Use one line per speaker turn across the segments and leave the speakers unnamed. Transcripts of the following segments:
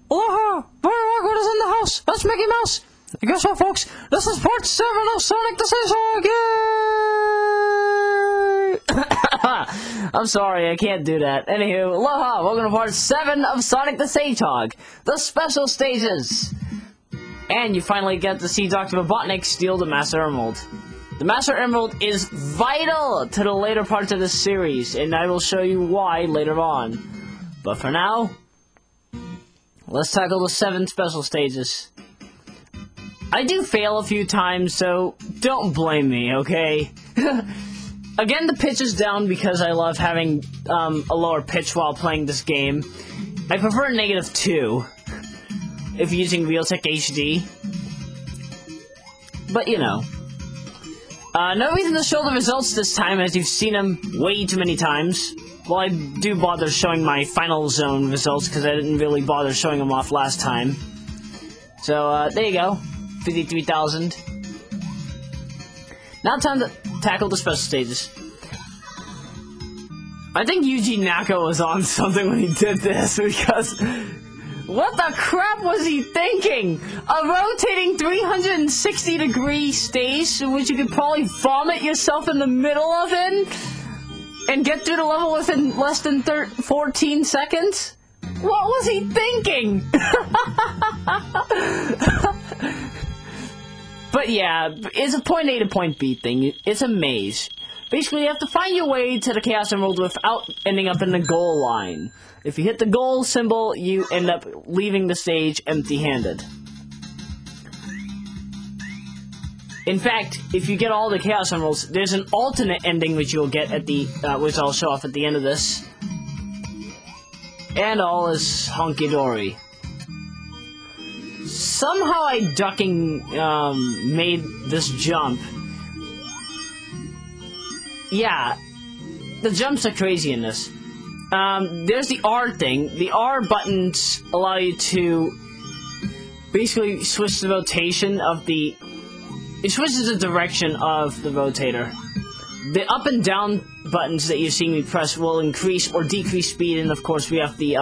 Aloha! Very awkward is in the house! That's Mickey Mouse! And guess what, folks? This is part 7 of Sonic the Hedgehog! Yay! I'm sorry, I can't do that. Anywho, aloha! Welcome to part 7 of Sonic the Hedgehog, the special stages! And you finally get to see Dr. Robotnik steal the Master Emerald. The Master Emerald is vital to the later parts of this series, and I will show you why later on. But for now, let's tackle the 7 special stages. I do fail a few times, so don't blame me, okay? Again, the pitch is down because I love having a lower pitch while playing this game. I prefer -2 if using Realtek HD. But, you know. No reason to show the results this time, as you've seen them way too many times. Well, I do bother showing my final zone results, because I didn't really bother showing them off last time. So, there you go. 53,000. Now time to tackle the special stages. I think Yuji Naka was on something when he did this, because... what the crap was he thinking? A rotating 360-degree stage, which you could probably vomit yourself in the middle of it? And get through the level within less than 14 seconds? What was he thinking? But yeah, it's a point A to point B thing. It's a maze. Basically, you have to find your way to the Chaos Emerald without ending up in the goal line. If you hit the goal symbol, you end up leaving the stage empty-handed. In fact, if you get all the Chaos Emeralds, there's an alternate ending which you'll get at the, which I'll show off at the end of this. And all is honky-dory. Somehow I ducking, made this jump. Yeah, the jumps are crazy in this. There's the R thing. The R buttons allow you to basically switch the rotation of the... it switches the direction of the rotator. The up and down buttons that you see me press will increase or decrease speed, and of course we have the,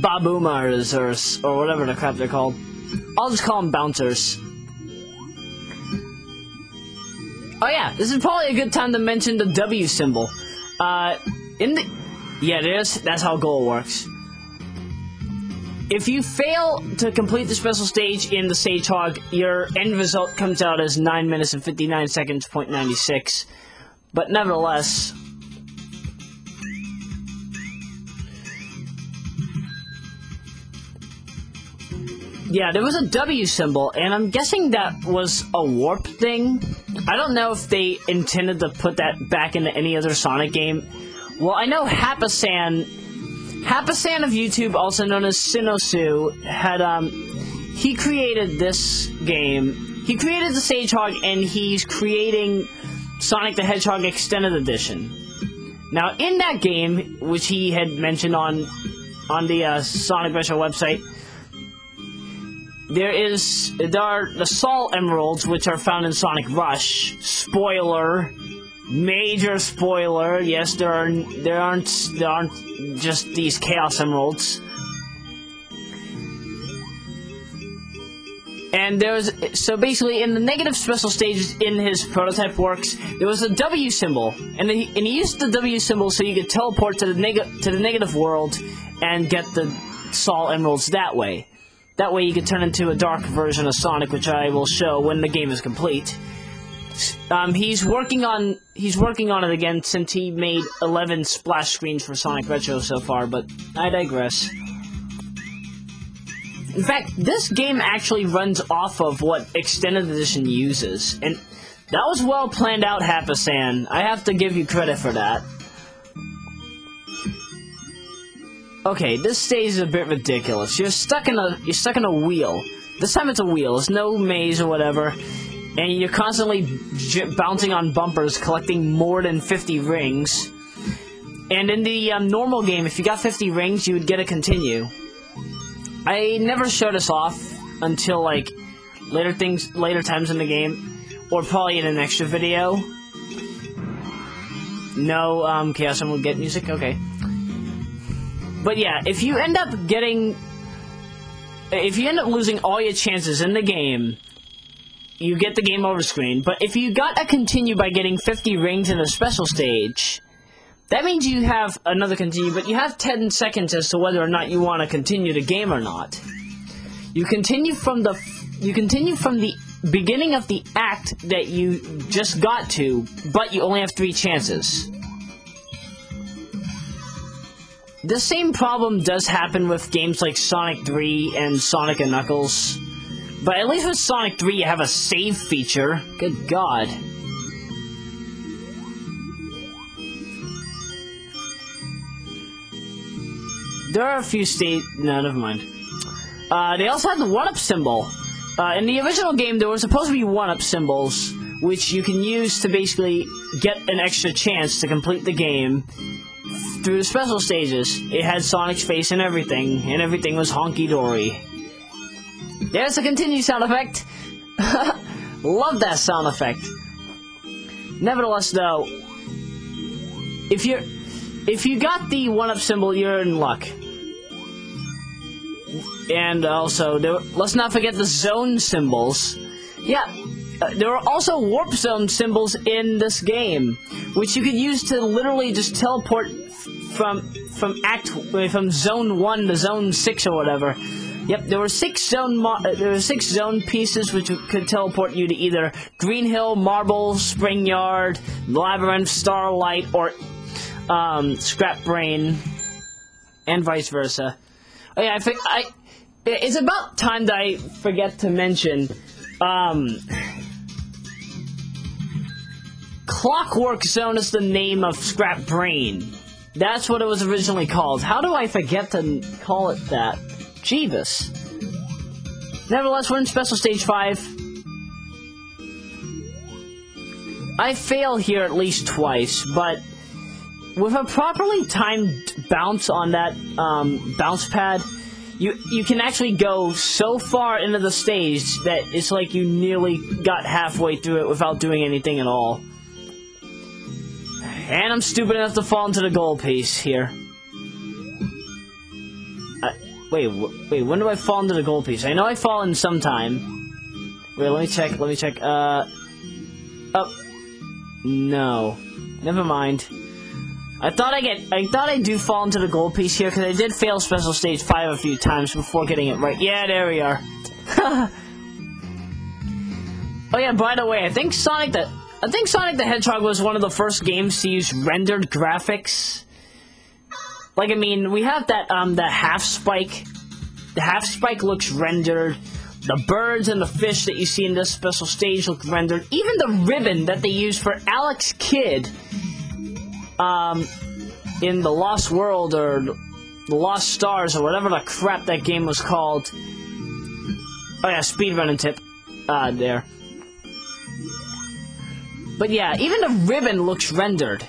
Baboomers, or whatever the crap they're called. I'll just call them bouncers. Oh yeah, this is probably a good time to mention the W symbol. Yeah, it is. That's how goal works. If you fail to complete the special stage in the Sagehog, your end result comes out as 9 minutes and 59 seconds, .96. But nevertheless... yeah, there was a W symbol, and I'm guessing that was a warp thing. I don't know if they intended to put that back into any other Sonic game. Well, I know Happasan of YouTube, also known as Sinosu, had, he created this game. He created the Sagehog, and he's creating Sonic the Hedgehog Extended Edition. Now, in that game, which he had mentioned on the Sonic Retro website, there are the Sol Emeralds, which are found in Sonic Rush. Spoiler. Major spoiler. Yes, there aren't just these Chaos Emeralds. And so basically in the negative special stages in his prototype works, there was a W symbol, and he used the W symbol so you could teleport to the negative world and get the Sol Emeralds that way. That way you could turn into a dark version of Sonic, which I will show when the game is complete. He's working on it again since he made 11 splash screens for Sonic Retro so far, but I digress. In fact, this game actually runs off of what Extended Edition uses, and that was well planned out, Happasan. I have to give you credit for that. Okay, this stage is a bit ridiculous. You're stuck in a wheel. This time it's a wheel. It's no maze or whatever. And you're constantly bouncing on bumpers, collecting more than 50 rings. And in the normal game, if you got 50 rings, you would get a continue. I never showed this off until like later times in the game, or probably in an extra video. No, Chaos Emerald get music. Okay. But yeah, if you end up losing all your chances in the game, you get the game over screen. But if you got a continue by getting 50 rings in a special stage, that means you have another continue, but you have 10 seconds as to whether or not you want to continue the game or not. You continue from the beginning of the act that you just got to, but you only have 3 chances. The same problem does happen with games like Sonic 3 and Sonic & Knuckles. But at least with Sonic 3 you have a save feature. Good God. There are a few no, never mind. They also had the 1-up symbol. In the original game, there were supposed to be 1-up symbols, which you can use to basically get an extra chance to complete the game through the special stages. It had Sonic's face and everything was honky-dory. There's a continue sound effect! Love that sound effect. Nevertheless, though, if you got the 1-up symbol, you're in luck. And also, let's not forget the zone symbols. Yeah, there are also warp zone symbols in this game, which you could use to literally just teleport from zone 1 to zone 6 or whatever. Yep, there were 6 zone pieces which could teleport you to either Green Hill, Marble, Spring Yard, Labyrinth, Starlight, or Scrap Brain, and vice versa. Oh yeah, it's about time that I forget to mention, Clockwork Zone is the name of Scrap Brain. That's what it was originally called. How do I forget to call it that? Jeebus. Nevertheless, we're in Special Stage 5. I fail here at least twice, but with a properly timed bounce on that bounce pad, you can actually go so far into the stage that it's like you nearly got halfway through it without doing anything at all. And I'm stupid enough to fall into the gold piece here. Wait, when do I fall into the gold piece? I know I fall in sometime. Wait, let me check. Oh. No. Never mind. I thought I do fall into the gold piece here, because I did fail Special Stage 5 a few times before getting it right. Yeah, there we are. Oh yeah, by the way, I think Sonic the Hedgehog was one of the first games to use rendered graphics. Like, I mean, we have that, the half spike. The half spike looks rendered. The birds and the fish that you see in this special stage look rendered. Even the ribbon that they use for Alex Kidd, in the Lost World, or the Lost Stars, or whatever the crap that game was called. Oh yeah, speedrunning tip. There. But yeah, even the ribbon looks rendered.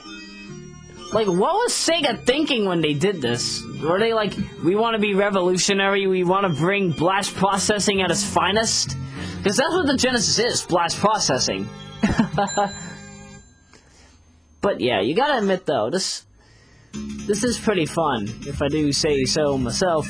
Like, what was Sega thinking when they did this? Were they like, we want to be revolutionary, we want to bring blast processing at its finest? Because that's what the Genesis is, blast processing. But yeah, you gotta admit though, this is pretty fun, if I do say so myself.